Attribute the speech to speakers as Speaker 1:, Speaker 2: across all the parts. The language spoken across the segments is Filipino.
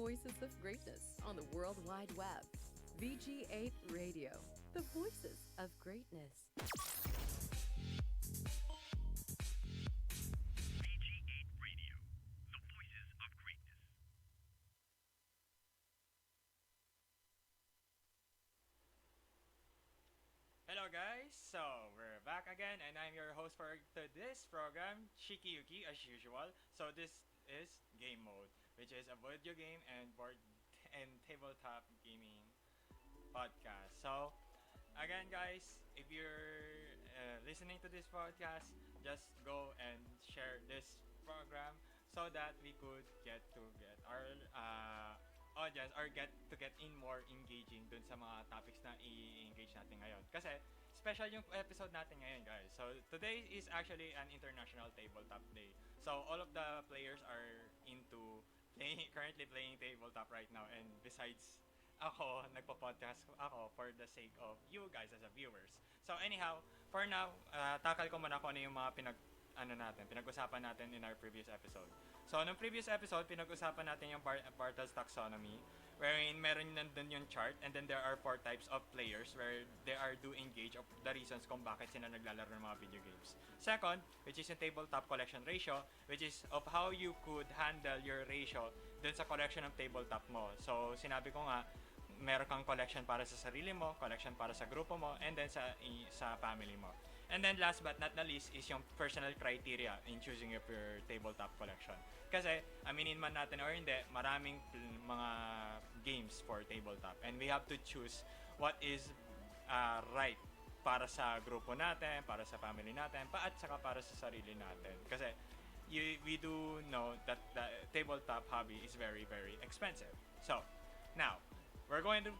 Speaker 1: voices of greatness on the World Wide Web. VG8 Radio, the voices of greatness.
Speaker 2: VG8 Radio, the voices of greatness.
Speaker 3: Hello guys, so we're back again and I'm your host for this program, ShikiYuki as usual. So this is Game Mode, which is a video game and board and tabletop gaming podcast. So again guys, if you're listening to this podcast, just go and share this program so that we could get our audience or get in more engaging dun sa mga topics na i-engage natin ngayon. Kasi special yung episode natin ngayon guys. So today is actually an international tabletop day. So all of the players are into currently playing tabletop right now, and besides ako, nagpo-podcast ako for the sake of you guys as a viewers. So anyhow, for now, takal ko muna kung ano yung mga pinag-usapan natin in our previous episode. So, nung previous episode, pinag-usapan natin yung Bartle's taxonomy, wherein meron nandun yung chart, and then there are 4 types of players where they are do engage of the reasons kung bakit sila naglalaro ng mga video games. Second, which is yung tabletop collection ratio, which is of how you could handle your ratio dun sa collection ng tabletop mo. So, sinabi ko nga, meron kang collection para sa sarili mo, collection para sa grupo mo, and then sa family mo. And then last but not the least is yung personal criteria in choosing your tabletop collection. Kasi, aminin man natin or hindi, maraming mga games for tabletop. And we have to choose what is right para sa grupo natin, para sa family natin, at saka para sa sarili natin. Kasi, we do know that the tabletop hobby is very, very expensive. So, now, we're going to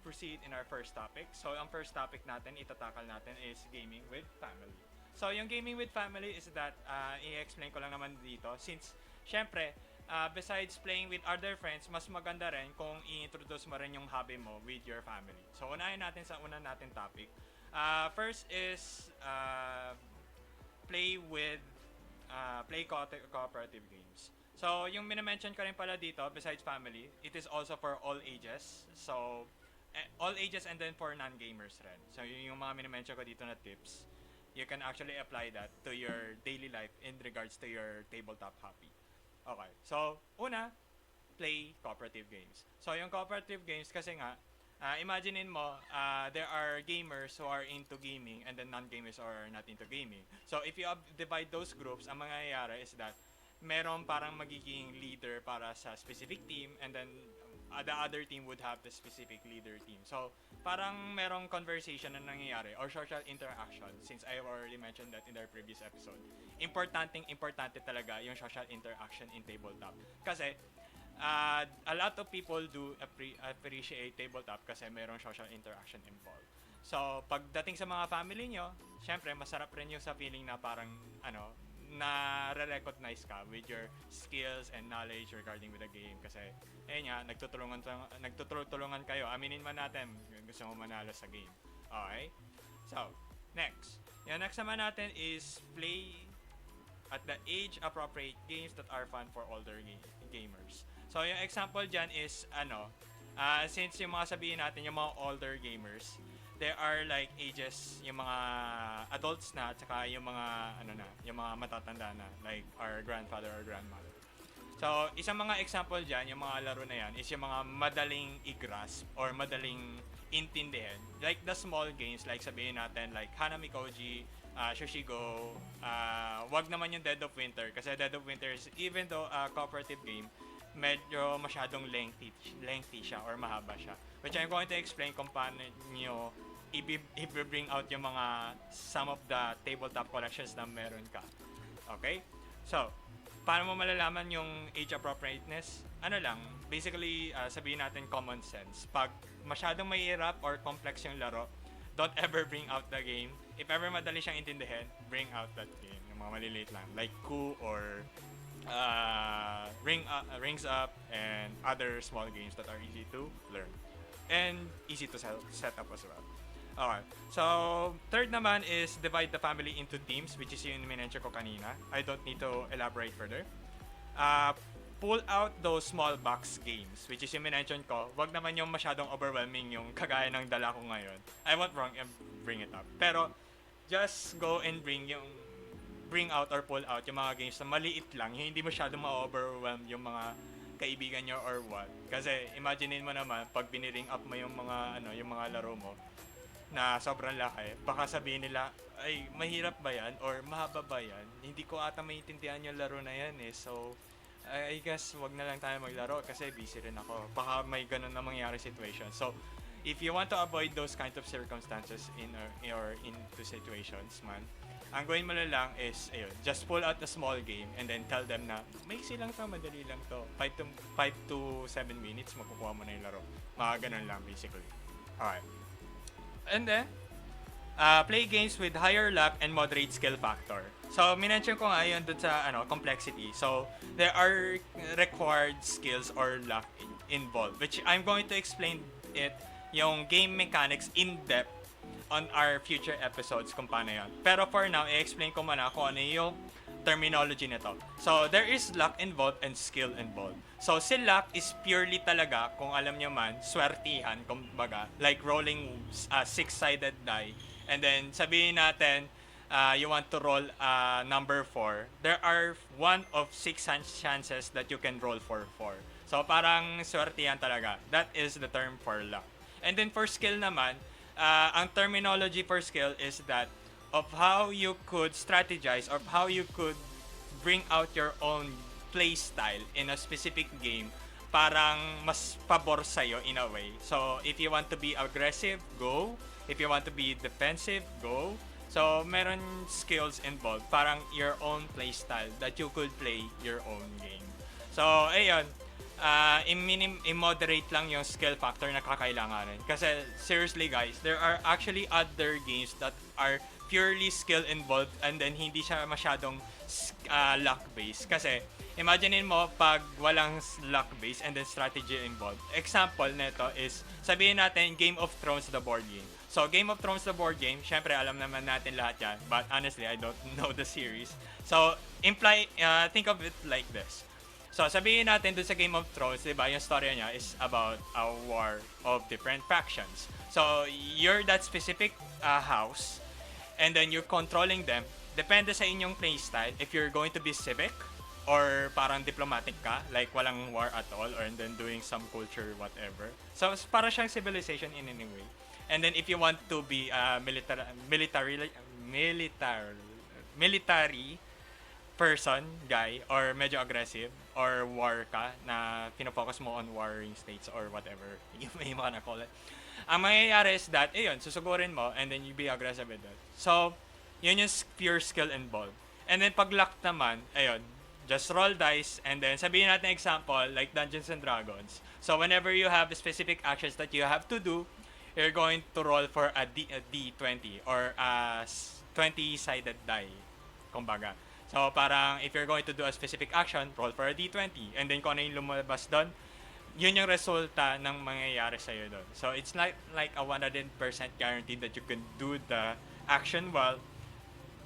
Speaker 3: proceed in our first topic. So, ang first topic natin, itatakal natin is gaming with family. So, yung gaming with family is that, i-explain ko lang naman dito. Since, syempre, besides playing with other friends, mas maganda rin kung i-introduce mo rin yung hobby mo with your family. So, unahin natin sa una natin topic. First is, play cooperative games. So, yung minamention ko rin pala dito, besides family, it is also for all ages. So, all ages and then for non-gamers rin. So, yung mga minamention ko dito na tips, you can actually apply that to your daily life in regards to your tabletop hobby. Okay. So, una, play cooperative games. So, yung cooperative games kasi nga, imaginein mo, there are gamers who are into gaming and then non-gamers who are not into gaming. So, if you divide those groups, ang mangyayari is that meron parang magiging leader para sa specific team, and then the other team would have the specific leader team. So, parang merong conversation na nangyayari or social interaction, since I already mentioned that in our previous episode. Importante talaga yung social interaction in tabletop. Kasi, a lot of people do appreciate tabletop kasi merong social interaction involved. So, pagdating sa mga family nyo, syempre, masarap rin yung sa feeling na parang, na re-recognize ka with your skills and knowledge regarding with the game. Kasi, nga, nagtutulungan kayo. Aminin man natin, gusto mo manalo sa game. Okay? So, next. Yung next naman natin is play at the age-appropriate games that are fun for older gamers. So, yung example dyan is, since yung mga sabihin natin, yung mga older gamers, there are like ages, yung mga adults na, at saka yung mga, yung mga matatanda na, like our grandfather or grandmother. So, isang mga example dyan, yung mga laro na yan, is yung mga madaling i-grasp or madaling intindihin. Like the small games, like sabihin natin, like Hanami Koji, Shoshigo, wag naman yung Dead of Winter, kasi Dead of Winter is, even though a cooperative game, medyo masyadong lengthy siya or mahaba siya. Which I'm going to explain kung paano nyo i-bring out yung some of the tabletop collections na meron ka. Okay? So, paano mo malalaman yung age appropriateness? Basically, sabihin natin common sense. Pag masyadong mahirap or complex yung laro, don't ever bring out the game. If ever madali siyang intindihin, bring out that game. Yung mga maliliit lang. Like Coup or Rings Up and other small games that are easy to learn. And easy to set up as well. Okay. So, third naman is divide the family into teams, which is yung minention ko kanina. I don't need to elaborate further. pull out those small box games, which is yung minention ko. Wag naman yung masyadong overwhelming yung kagaya ng dala ko ngayon. I won't bring it up. Pero, just go and bring out or pull out yung mga games na maliit lang, yung hindi masyadong ma-overwhelm yung mga kaibigan nyo or what. Kasi, imaginein mo naman, pag biniring up mo yung mga, yung mga laro mo, na sobrang laki, baka sabihin nila, ay, mahirap ba yan? Or mahaba ba yan? Hindi ko ata maintindihan yung laro na yan eh. So, I guess wag na lang tayo maglaro kasi busy rin ako. Baka may ganun na mangyari situation. So, if you want to avoid those kind of circumstances or into situations, man, ang gawin mo na lang is, just pull out a small game and then tell them na, maiksi lang to, madali lang to. 5 to 7 minutes, makukuha mo na yung laro. Mga ganun lang, basically. Alright. And then, play games with higher luck and moderate skill factor. So, minention ko nga yun dun sa complexity. So, there are required skills or luck involved, which I'm going to explain it, yung game mechanics in depth on our future episodes kung paano yun. Pero for now, i-explain ko muna kung ano yung terminology nito. So, there is luck involved and skill involved. So, si luck is purely talaga, kung alam nyo man, swertihan, kumbaga, like rolling a 6-sided die. And then, sabihin natin, you want to roll number 4. There are 1 of 6 chances that you can roll for 4. So, parang swertihan talaga. That is the term for luck. And then, for skill naman, ang terminology for skill is that of how you could strategize or how you could bring out your own play style in a specific game, parang mas pabor sa'yo in a way. So, if you want to be aggressive, go. If you want to be defensive, go. So, meron skills involved, parang your own play style that you could play your own game. So, ayun, i-moderate lang yung skill factor na kakailanganin. Kasi, seriously guys, there are actually other games that are purely skill involved and then hindi siya masyadong luck based. Kasi, imaginein mo pag walang luck based and then strategy involved. Example nito is, sabihin natin Game of Thrones the board game. So, Game of Thrones the board game, syempre alam naman natin lahat yan, but honestly, I don't know the series. So, think of it like this. So, sabihin natin dun sa Game of Thrones, diba, yung story niya is about a war of different factions. So, you're that specific house, and then you're controlling them. Depende sa inyong playstyle, if you're going to be civic, or parang diplomatic ka, like walang war at all, or and then doing some culture, whatever. So, para siyang civilization in any way. And then, if you want to be military person, guy, or medyo aggressive, or war ka, na pinofocus mo on warring states, or whatever you may wanna call it. Ang mangyayari is that, susugurin mo, and then you be aggressive with it. So, yun yung pure skill involved. And then, pag luck naman, just roll dice, and then, sabihin natin example, like Dungeons and Dragons. So, whenever you have specific actions that you have to do, you're going to roll for a D20, or a 20-sided die, kumbaga. So, parang, if you're going to do a specific action, roll for a D20, and then kung ano yung lumabas doon, yun yung resulta ng mangyayari sa'yo doon. So, it's like a 100% guarantee that you can do the action well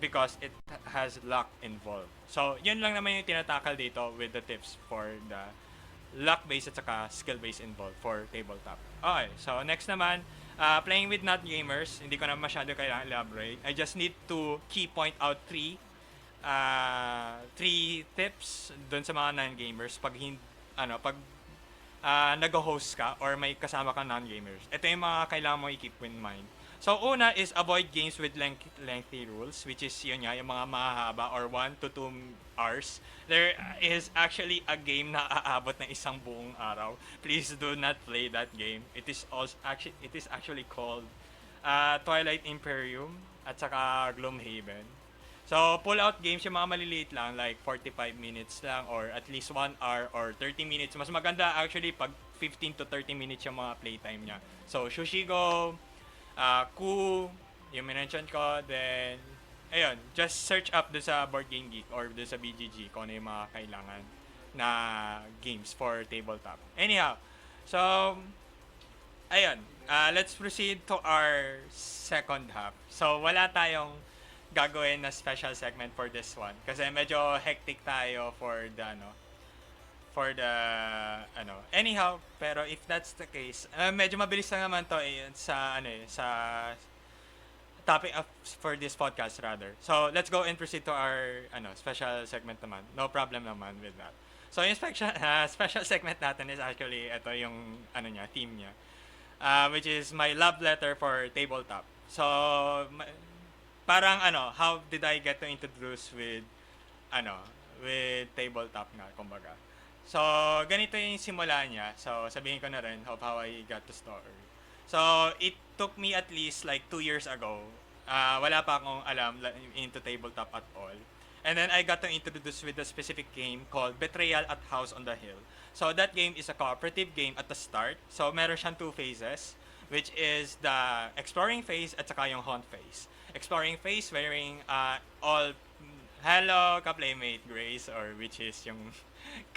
Speaker 3: because it has luck involved. So, yun lang naman yung tinatakal dito with the tips for the luck-based at saka skill-based involved for tabletop. Okay, so next naman, playing with not gamers, hindi ko na masyado kailangan elaborate. I just need to key point out 3 tips doon sa mga non-gamers pag nag-host ka or may kasama kang non-gamers. Ito yung mga kailangan mo i-keep in mind. So, una is avoid games with lengthy rules, which is yun nga, yung mga mahaba or 1 to 2 hours. There is actually a game na aabot ng isang buong araw. Please do not play that game. It is actually called Twilight Imperium at saka Gloomhaven. So, pull-out games, yung mga maliliit lang, like 45 minutes lang or at least 1 hour or 30 minutes. Mas maganda actually pag 15 to 30 minutes yung mga playtime niya. So, Shushigo, Ku, yung mention ko, then, ayun, just search up doon sa Board Game Geek or doon sa BGG kung ano yung mga kailangan na games for tabletop. Anyhow, so, ayun, let's proceed to our second half. So, wala tayong gagawin na special segment for this one kasi medyo hectic tayo for the for the anyhow, pero if that's the case, medyo mabilis lang naman to sa sa topic of, for this podcast rather. So let's go and proceed to our special segment naman. No problem naman with that. So yung special segment natin is actually ito yung theme niya. Which is my love letter for tabletop. So parang how did I get to introduce with with tabletop nga kumbaga. So ganito yung simula niya. So sabihin ko na rin of how I got the story. So it took me at least like 2 years ago. Wala pa akong alam into tabletop at all. And then I got to introduce with a specific game called Betrayal at House on the Hill. So that game is a cooperative game at the start. So meron siyang 2 phases, which is the exploring phase at saka yung hunt phase. Exploring phase wearing all hello ka-playmate Grace, or which is yung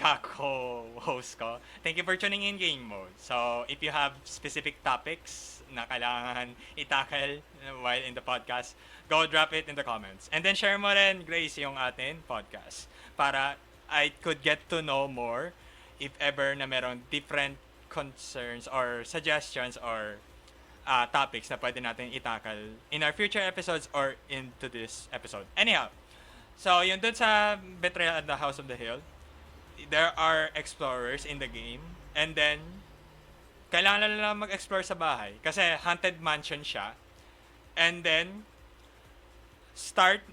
Speaker 3: kako-host ko. Thank you for tuning in Game Mode. So if you have specific topics na kailangan itakal while in the podcast, go drop it in the comments. And then share mo rin, Grace, yung atin podcast para I could get to know more if ever na meron different concerns or suggestions or topics na pwede natin itakal in our future episodes or into this episode. Anyhow, so yun dun sa Betrayal at the House of the Hill, there are explorers in the game, and then kailangan lang mag-explore sa bahay kasi haunted mansion siya. And then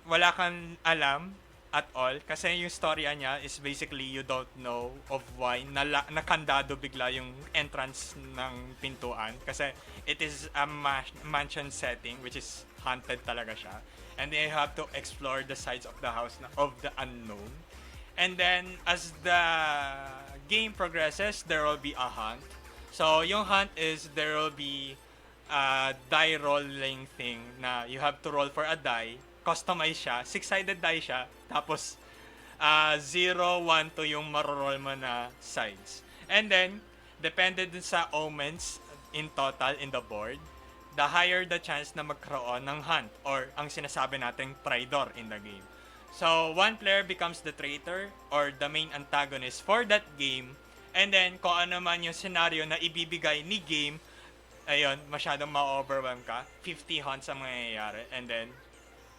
Speaker 3: wala kang alam at all kasi yung storya niya is basically you don't know of why nakandado bigla yung entrance ng pintuan kasi it is a mansion setting which is haunted talaga siya, and then you have to explore the sides of the house of the unknown. And then as the game progresses, there will be a hunt. So yung hunt is there will be a die rolling thing na you have to roll for a die. Customize siya, 6-sided die siya, tapos 0, 1, 2 yung maroroll mo na sides. And then, depende dun sa omens in total in the board, the higher the chance na magkaroon ng hunt or ang sinasabi nating traitor in the game. So, one player becomes the traitor or the main antagonist for that game, and then kung ano man yung scenario na ibibigay ni game, ayun, masyadong ma-overwhelm ka, 50 hunts ang mangyayari, and then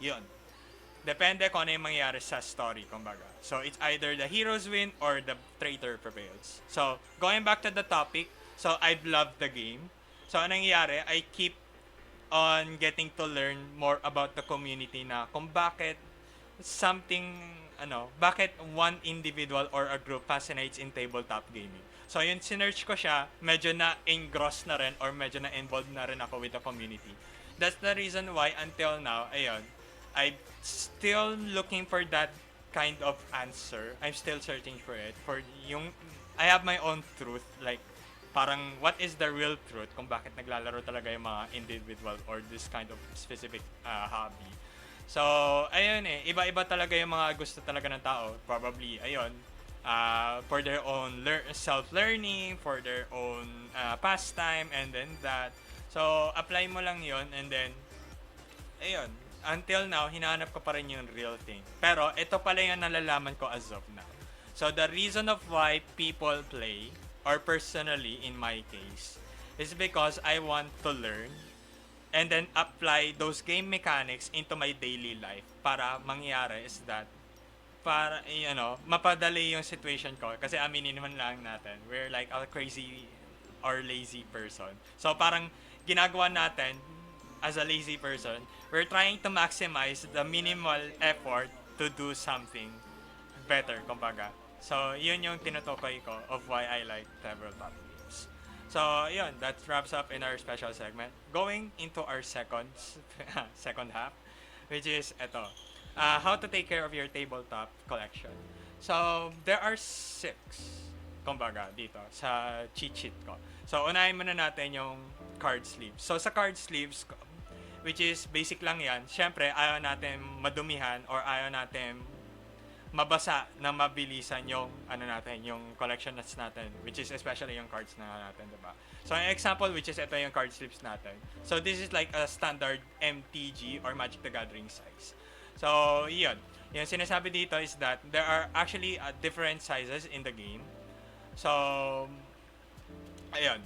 Speaker 3: yun. Depende kung ano yung mangyayari sa story, kumbaga. So, it's either the heroes win or the traitor prevails. So, going back to the topic, so I've loved the game. So, anong nangyayari, I keep on getting to learn more about the community na kung bakit bakit one individual or a group fascinates in tabletop gaming. So, yun, sinerch ko siya, medyo na-engross na rin or medyo na-involved na rin ako with the community. That's the reason why until now, ayun, I'm still looking for that kind of answer. I'm still searching for it. I have my own truth. Like, parang, what is the real truth kung bakit naglalaro talaga yung mga individual or this kind of specific hobby. So, ayun iba-iba talaga yung mga gusto talaga ng tao. Probably, ayun, for their own self-learning, for their own pastime, and then that. So, apply mo lang yon, and then, ayun, until now, hinahanap ko pa rin yung real thing. Pero, ito pala yung nalalaman ko as of now. So, the reason of why people play, or personally, in my case, is because I want to learn and then apply those game mechanics into my daily life para mangyari is that, para, mapadali yung situation ko. Kasi aminin naman lang natin, we're like a crazy or lazy person. So, parang, ginagawa natin, as a lazy person, we're trying to maximize the minimal effort to do something better, kumbaga. So, yun yung tinutukoy ko of why I like tabletop games. So, yun, that wraps up in our special segment. Going into our second half, which is how to take care of your tabletop collection. So, there are 6, kumbaga, dito, sa cheat sheet ko. So, unahin muna natin yung card sleeves. So, sa card sleeves, which is basic lang yan, syempre, ayaw natin madumihan or ayaw natin mabasa na mabilisan yung yung collection nuts natin, which is especially yung cards na natin, diba? So, an example, which is ito yung card sleeves natin. So, this is like a standard MTG or Magic the Gathering size. So, yun. Yung sinasabi dito is that there are actually different sizes in the game. So, ayun.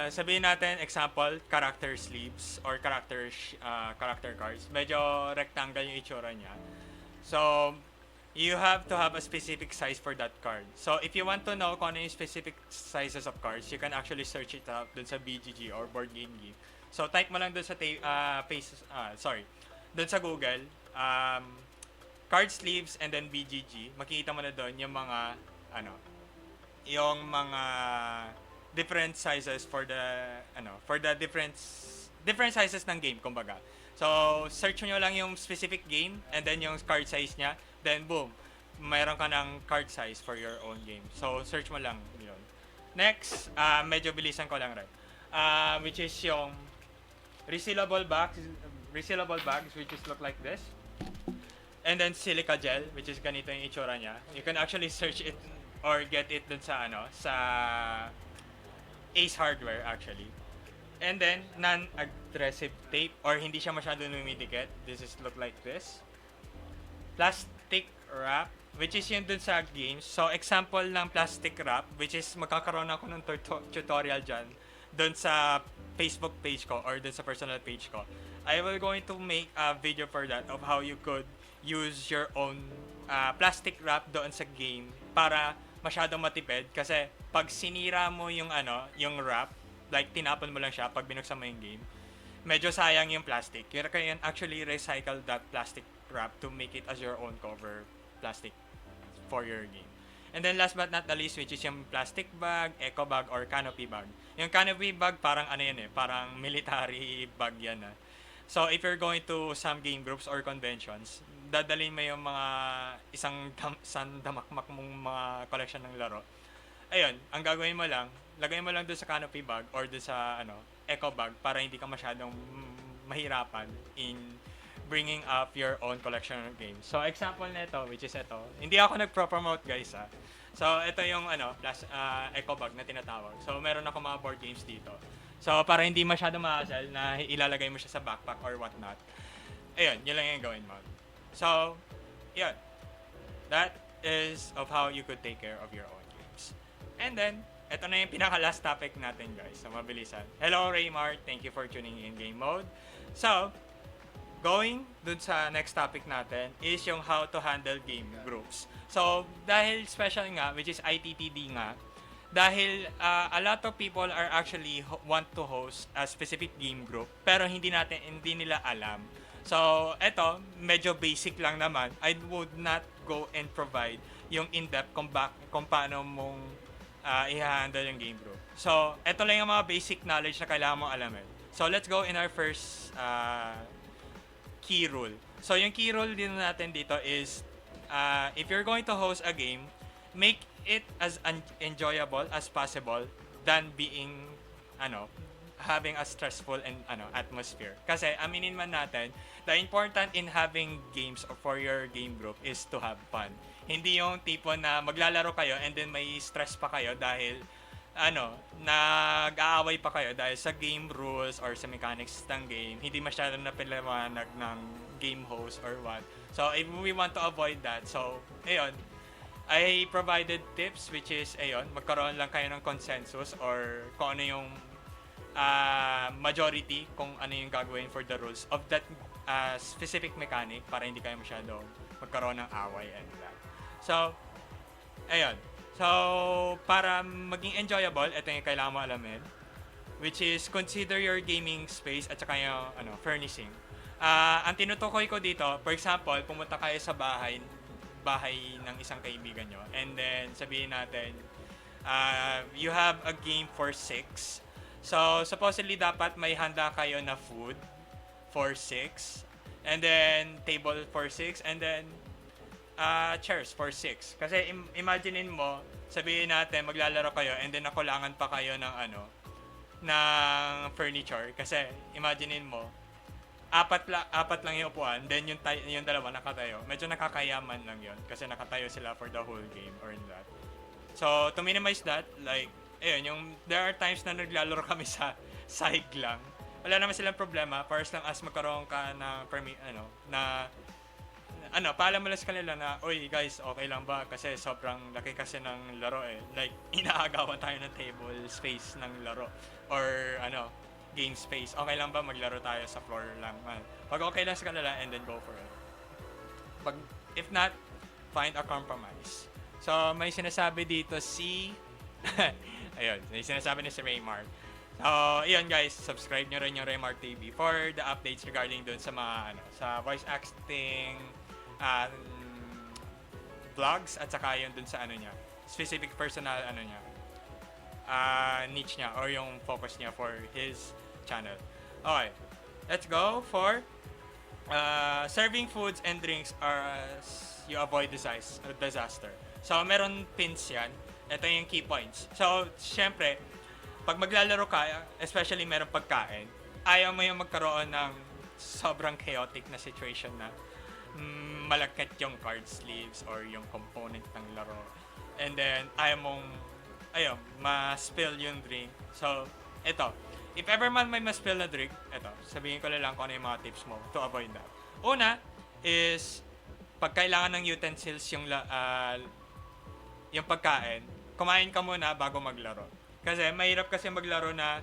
Speaker 3: Sabihin natin, example, character sleeves or character cards. Medyo rectangle yung itsura niya. So, you have to have a specific size for that card. So, if you want to know kung ano yung specific sizes of cards, you can actually search it out dun sa BGG or Board Game Geek. So, type mo lang dun sa dun sa Google, card sleeves and then BGG. Makikita mo na dun yung mga, yung mga different sizes for the different sizes ng game, kumbaga. So, search nyo lang yung specific game and then yung card size niya. Then, boom, mayroon ka ng card size for your own game. So, search mo lang yun. Next, medyo bilisan ko lang rin. Which is yung resealable bags, which is look like this. And then, silica gel, which is ganito yung itsura niya. You can actually search it or get it dun sa, sa Ace Hardware, actually. And then, non-aggressive tape or hindi siya masyado lumidikit. This is look like this. Plastic wrap, which is yun dun sa games. So, example ng plastic wrap, which is magkakaroon ako ng tutorial dyan dun sa Facebook page ko or dun sa personal page ko. I will going to make a video for that of how you could use your own plastic wrap doon sa game para masyadong matipid. Kasi, pag sinira mo yung yung wrap, like tinapon mo lang siya pag binuksan mo yung game, medyo sayang yung plastic. You can actually recycle that plastic wrap to make it as your own cover plastic for your game. And then last but not the least, which is yung plastic bag, eco bag, or canopy bag. Yung canopy bag, parang parang military bag yan. So if you're going to some game groups or conventions, dadalhin mo yung mga isang damakmak mong mga collection ng laro. Ayun, ang gagawin mo lang, lagay mo lang doon sa canopy bag or doon sa eco bag para hindi ka masyadong mahirapan in bringing up your own collection of games. So example nito, which is ito. Hindi ako nagpro-promote, guys, ha. So ito yung eco bag na tinatawag. So meron ako mga board games dito. So para hindi masyadong ma-hassle na ilalagay mo siya sa backpack or whatnot. Ayun, yun lang yung gawin mo. So, yun. That is of how you could take care of your own games. And then, ito na yung pinaka-last topic natin, guys. So, mabilisan. Hello, Raymar. Thank you for tuning in Game Mode. So, going dun sa next topic natin is yung how to handle game groups. So, dahil special nga, which is ITTD nga, dahil a lot of people are actually want to host a specific game group, pero hindi nila alam. So, eto, medyo basic lang naman. I would not go and provide yung in-depth kung paano mong i-handle yung game group. So, eto lang yung mga basic knowledge na kailangan mong alamin. So, let's go in our first key rule. So, yung key rule din natin dito is, if you're going to host a game, make it as enjoyable as possible than being, having a stressful and atmosphere. Kasi aminin man natin, the important in having games for your game group is to have fun. Hindi yung tipo na maglalaro kayo and then may stress pa kayo dahil nag-aaway pa kayo dahil sa game rules or sa mechanics ng game. Hindi masyadong napiliwanag ng game host or what. So if we want to avoid that, so ayun, I provided tips which is magkaroon lang kayo ng consensus or kung ano yung majority kung ano yung gagawin for the rules of that specific mechanic para hindi kayo masyado magkaroon ng away and that. So, ayun. So, para maging enjoyable, ito yung kailangan mo alamin, which is consider your gaming space at saka yung furnishing. Ang tinutukoy ko dito, for example, pumunta kayo sa bahay ng isang kaibigan nyo and then sabihin natin, you have a game for 6. So, supposedly dapat may handa kayo na food for 6 and then table for 6 and then chairs for 6. Kasi imaginein mo, sabihin natin maglalaro kayo and then nakulangan pa kayo ng ng furniture kasi imaginein mo apat lang yung upuan, then yung dalawa nakatayo. Medyo nakakayaman lang yun kasi nakatayo sila for the whole game or that. So, to minimize that, like, there are times na naglalaro kami sa side lang. Wala naman silang problema, first lang as magkaroon ka ng paalam mo lang sa kanila na, "Uy guys, okay lang ba? Kasi sobrang laki kasi ng laro eh." Like, inaagawan tayo ng table space ng laro. Or, game space. Okay lang ba maglaro tayo sa floor lang? Pag okay lang sa kanila, and then go for it. Pag, if not, find a compromise. So, may sinasabi dito si... Ayun, may sinasabi ni si Raymar. So, ayun guys, subscribe nyo rin yung Raymar TV for the updates regarding dun sa mga, sa voice acting, vlogs, at saka yun dun sa niya, specific personal, niya, niche niya, or yung focus niya for his channel. Okay, let's go for serving foods and drinks as you avoid disaster. So, meron pins yan. Ito yung key points. So, syempre, pag maglalaro ka, especially meron pagkain, ayaw mo yung magkaroon ng sobrang chaotic na situation na malagkit yung card sleeves or yung component ng laro. And then, ma-spill yung drink. So, ito. If ever man may ma-spill na drink, ito, sabihin ko lang kung ano yung mga tips mo to avoid that. Una is, pag kailangan ng utensils yung pagkain, kumain ka muna bago maglaro. Kasi mahirap kasi maglaro na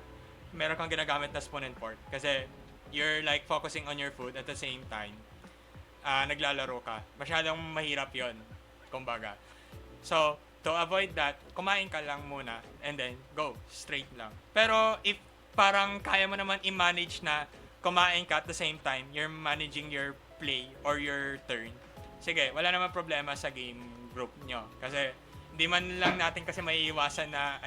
Speaker 3: meron kang ginagamit na spoon and fork. Kasi you're like focusing on your food at the same time. Naglalaro ka. Masyadong mahirap yon, kumbaga. So, to avoid that, kumain ka lang muna and then go, straight lang. Pero if parang kaya mo naman i-manage na kumain ka at the same time, you're managing your play or your turn, sige, wala naman problema sa game group nyo. Kasi hindi man lang natin kasi maiiwasan na,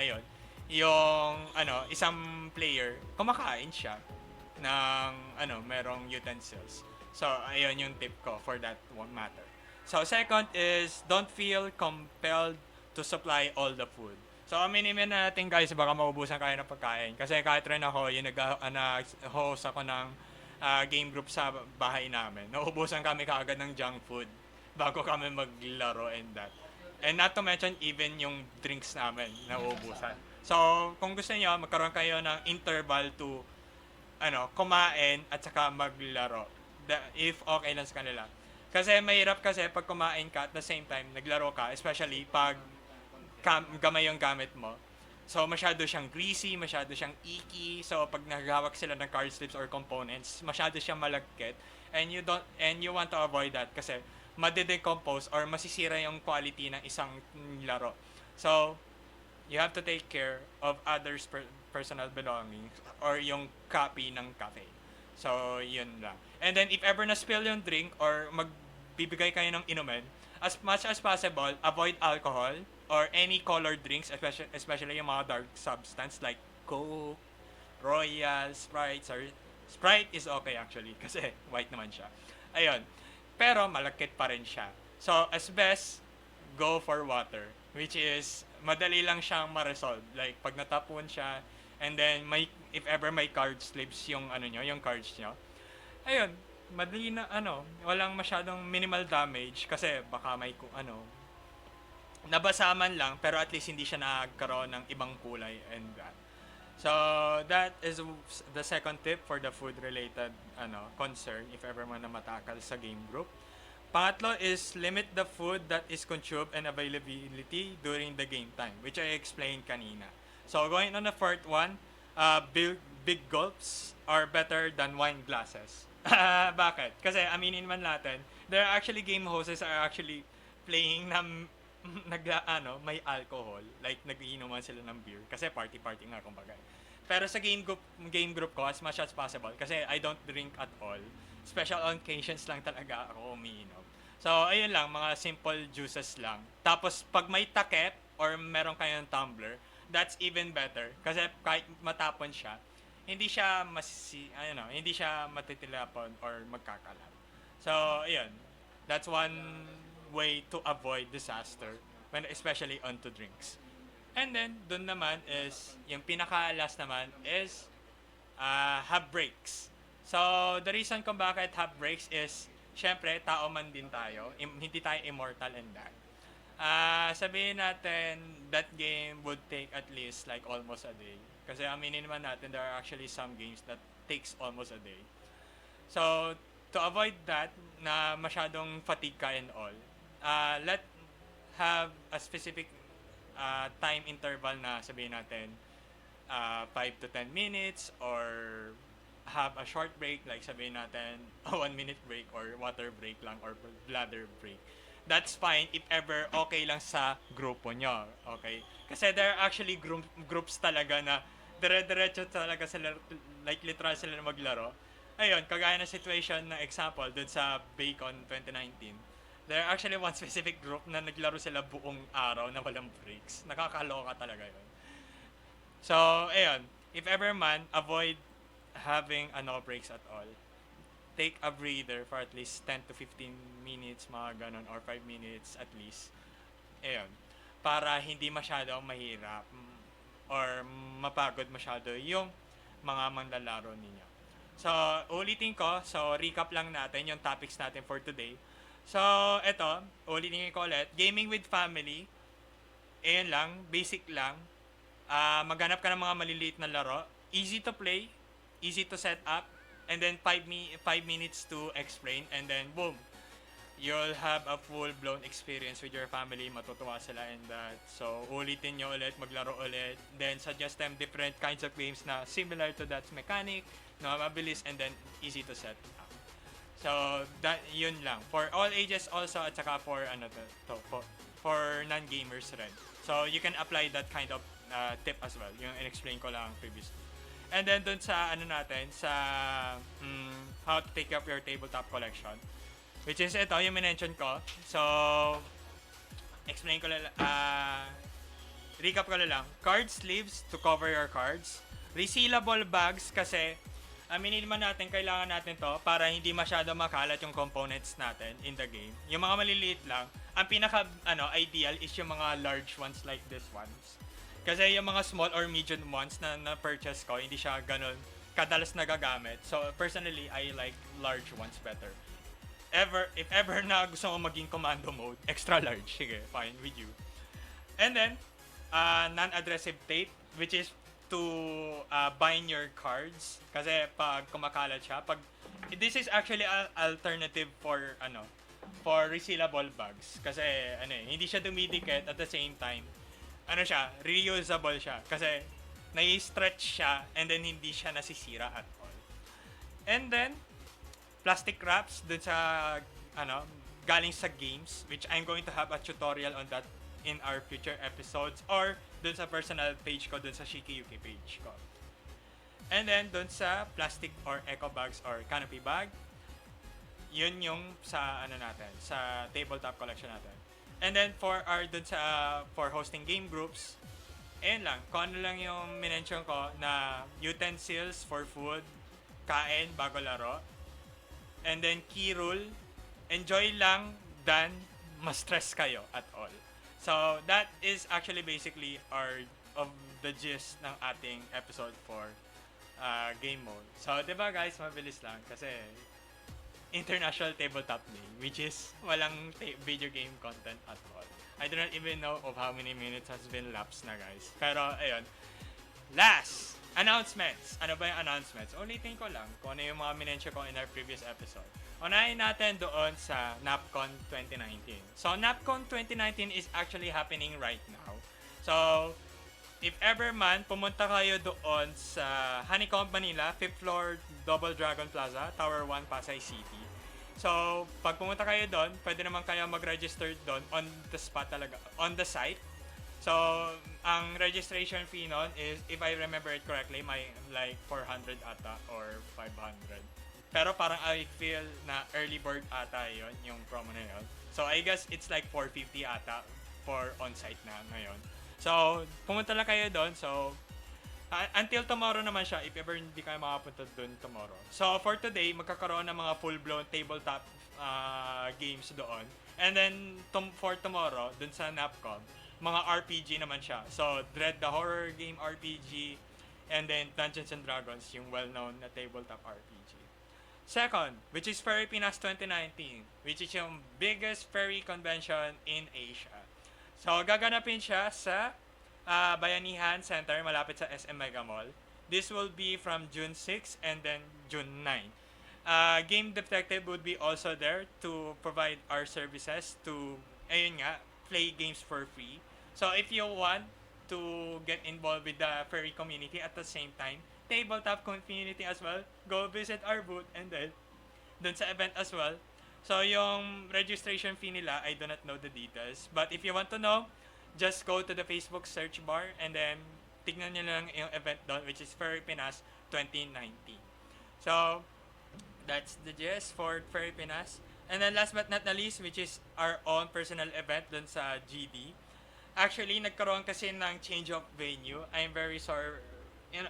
Speaker 3: yung isang player kumakain siya ng merong utensils. So ayun yung tip ko for that one matter. So second is don't feel compelled to supply all the food. So aminin na natin guys, baka maubusan kayo ng pagkain kasi kahit rin ako yung nag-host ako ng game group sa bahay namin. Nauubusan kami kaagad ng junk food bago kami maglaro and that. And not to mention even yung drinks namin nauubusan. So, kung gusto niyo magkaroon kayo ng interval to kumain at saka maglaro. If okay lang sa kanila. Kasi mahirap kasi pag kumain ka at the same time naglaro ka, especially pag gamay yung gamit mo. So, masyado siyang greasy, masyado siyang icky. So, pag naghawak sila ng card slips or components, masyado siyang malagkit. And you want to avoid that kasi madidecompose or masisira yung quality ng isang laro. So, you have to take care of others' personal belongings or yung copy ng cafe. So, yun lang. And then, if ever na-spill yung drink or magbibigay kayo ng inumin, as much as possible, avoid alcohol or any colored drinks, especially yung mga dark substance like Coke, Royal, Sprite. Sprite is okay actually kasi white naman siya. Ayun. Pero malakit pa rin siya. So, as best, go for water. Which is, madali lang siyang ma-resolve. Like, pag natapon siya, and then, if ever may card slips yung yung cards nyo, ayun, madali na, walang masyadong minimal damage kasi baka may, nabasa man lang, pero at least hindi siya nagkaroon ng ibang kulay and that. So, that is the second tip for the food-related concern if ever man na matakal sa game group. Pangatlo is limit the food that is consumed and availability during the game time, which I explained kanina. So, going on the fourth one, big gulps are better than wine glasses. Bakit? Kasi aminin man natin, there are actually game hosts are actually playing na may alcohol, like nagiinuman sila ng beer kasi party nga kumbaga. Pero sa game group ko as much as possible kasi I don't drink at all. Special occasions lang talaga ako umiinom. So ayun lang, mga simple juices lang. Tapos pag may takip or meron kayong tumbler, that's even better kasi kahit matapon siya, hindi siya hindi siya matitilapon or magkakalat. So ayun, that's one way to avoid disaster when especially onto drinks. And then dun naman is yung pinaka-last naman is have breaks. So the reason kung bakit have breaks is syempre tao man din tayo, hindi tayo immortal in that. Sabihin natin that game would take at least like almost a day. Kasi aminin naman natin there are actually some games that takes almost a day. So to avoid that, na masyadong fatigue ka and all, let have a specific time interval na sabihin natin 5 to 10 minutes or have a short break like sabihin natin a 1 minute break or water break lang or bladder break. That's fine if ever okay lang sa grupo nyo. Okay? Kasi there are actually groups talaga na dire-diretso talaga sila, like literal sila na maglaro. Ayun, kagaya na situation na example dun sa Bacon 2019. There are actually one specific group na naglaro sila buong araw na walang breaks. Nakakaloka talaga yun. So, ayun, if ever man, avoid having no breaks at all. Take a breather for at least 10 to 15 minutes, mga ganun, or 5 minutes at least. Ayun. Para hindi masyadong mahirap or mapagod masyado yung mga manlalaro ninyo. So, ulitin ko. So, recap lang natin yung topics natin for today. So, eto, ulitin ko ulit. Gaming with family. Ayun lang. Basic lang. Maghanap ka ng mga maliliit na laro. Easy to play. Easy to set up. And then 5 minutes to explain, and then boom, you'll have a full-blown experience with your family. Matutuwa sila in that. So, ulitin nyo ulit, maglaro ulit. Then, suggest them different kinds of games na similar to that mechanic, na mabilis, and then easy to set up. So, that yun lang. For all ages also, at saka for, for non-gamers rin. So, you can apply that kind of tip as well. Yung in-explain ko lang previously. And then dun sa natin, sa how to take up your tabletop collection, which is ito, yung mention ko. So, explain ko lang, recap ko lang. Card sleeves to cover your cards. Resealable bags kasi, aminin naman natin, kailangan natin to para hindi masyado makalat yung components natin in the game. Yung mga maliliit lang, ang pinaka, ideal is yung mga large ones like this ones. Kasi yung mga small or medium ones na na-purchase ko, hindi siya ganun kadalas nagagamit. So, personally, I like large ones better. If ever na gusto mo maging commando mode, extra large, sige, fine with you. And then, non-adhesive tape, which is to bind your cards. Kasi pag kumakalat siya, this is actually an alternative for, for resealable bags. Kasi, hindi siya dumidikit at the same time, reusable siya. Kasi, nai-stretch siya and then hindi siya nasisira at all. And then, plastic wraps dun sa, galing sa games, which I'm going to have a tutorial on that in our future episodes or dun sa personal page ko, dun sa ShikiYuki page ko. And then, dun sa plastic or eco bags or canopy bag, yun yung sa, natin, sa tabletop collection natin. And then for hosting game groups, ayun lang, kung ano lang yung minention ko na utensils for food, kain bago laro. And then key rule, enjoy lang than ma-stress kayo at all. So that is actually basically of the gist ng ating episode for game mode. So 'di ba guys, mabilis lang kasi International Tabletop Day, which is walang video game content at all. I do not even know of how many minutes has been lapsed na guys. Pero, ayun. Last! Announcements! Ano ba yung announcements? Ulitin ko lang kung ano yung mga minensyon ko in our previous episode. Unahin natin doon sa NAPCON 2019. So, NAPCON 2019 is actually happening right now. So, if ever man, pumunta kayo doon sa Honeycomb, Manila, 5th floor, Double Dragon Plaza, Tower 1, Pasay City. So, pag pumunta kayo doon, pwede naman kayo mag-register doon on the spot talaga, on the site. So, ang registration fee noon is, if I remember it correctly, may like 400 ata or 500. Pero parang I feel na early bird ata yon yung promo na yon. So, I guess it's like 450 ata for on-site na ngayon. So, pumunta lang kayo doon. So, until tomorrow naman siya, if ever hindi kayo makapunta doon tomorrow. So, for today, magkakaroon ng mga full-blown tabletop games doon. And then, for tomorrow, doon sa NAPCOM, mga RPG naman siya. So, Dread the Horror Game RPG, and then Dungeons and Dragons, yung well-known na tabletop RPG. Second, which is Furry Pinas 2019, which is yung biggest furry convention in Asia. So, gaganapin siya sa Bayanihan Center, malapit sa SM Mega Mall. This will be from June 6 and then June 9. Game Detective would be also there to provide our services to, ayun nga, play games for free. So if you want to get involved with the furry community at the same time, tabletop community as well, go visit our booth and then dun sa event as well. So yung registration fee nila, I do not know the details. But if you want to know, just go to the Facebook search bar and then tignan nyo lang yung event doon, which is Furry Pinas 2019. So, that's the gist for Furry Pinas. And then last but not the least, which is our own personal event dun sa GD. Actually, nagkaroon kasi ng change of venue. I'm very sorry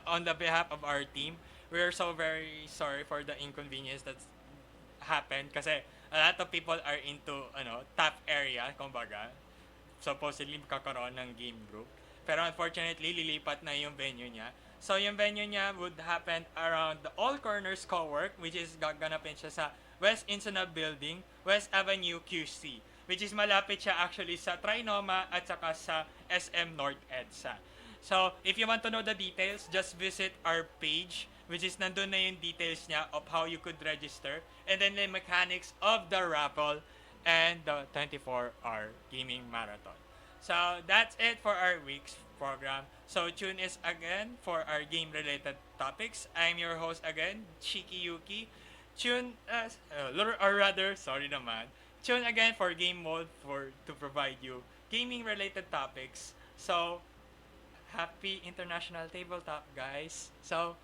Speaker 3: on the behalf of our team. We're so very sorry for the inconvenience that's happened kasi a lot of people are into top area, kumbaga. Supposedly magkakaroon ng game group. Pero unfortunately, lilipat na yung venue niya. So yung venue niya would happen around the All Corners Co-work, which is gaganapin siya sa West Insuna Building, West Avenue QC, which is malapit siya actually sa Trinoma at saka sa SM North EDSA. So if you want to know the details, just visit our page, which is nandun na yung details niya of how you could register, and then the mechanics of the raffle and the 24-hour gaming marathon. So that's it for our week's program. So tune in again for our game-related topics. I'm your host again, ShikiYuki. Tune again for Game Mode to provide you gaming-related topics. So happy International Tabletop, guys. So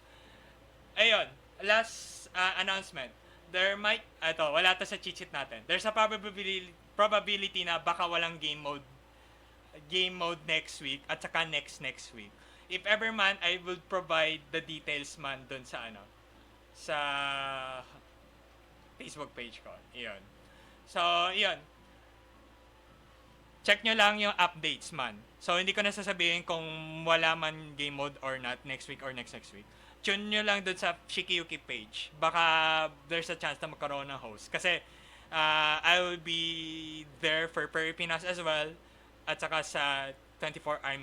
Speaker 3: ayun, last announcement. There might, wala to sa cheat sheet natin. There's a probability na baka walang game mode next week at saka next week. If ever man, I will provide the details man dun sa sa Facebook page ko. Iyon. So, iyon. Check nyo lang yung updates man. So, hindi ko na sasabihin kung wala man game mode or not next week or next week. Tune nyo lang dun sa ShikiYuki page. Baka there's a chance na magkaroon ng host. Kasi I will be there for Furry Pinas as well at saka sa 24-hour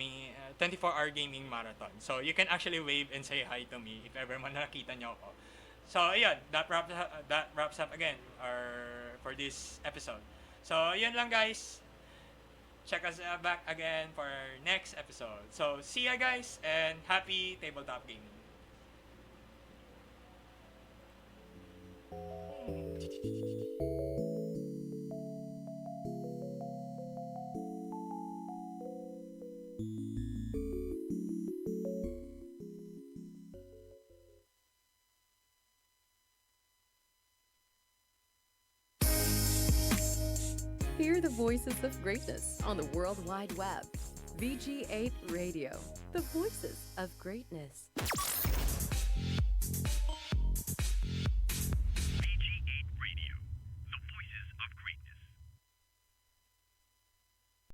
Speaker 3: gaming marathon. So you can actually wave and say hi to me if ever man nakita nyo ako. So ayun, that wraps up again for this episode. So yun lang, guys. Check us back again for our next episode. So see ya, guys, and happy tabletop gaming.
Speaker 1: Hear the voices of greatness on the World Wide Web. VG8 Radio, the voices of greatness.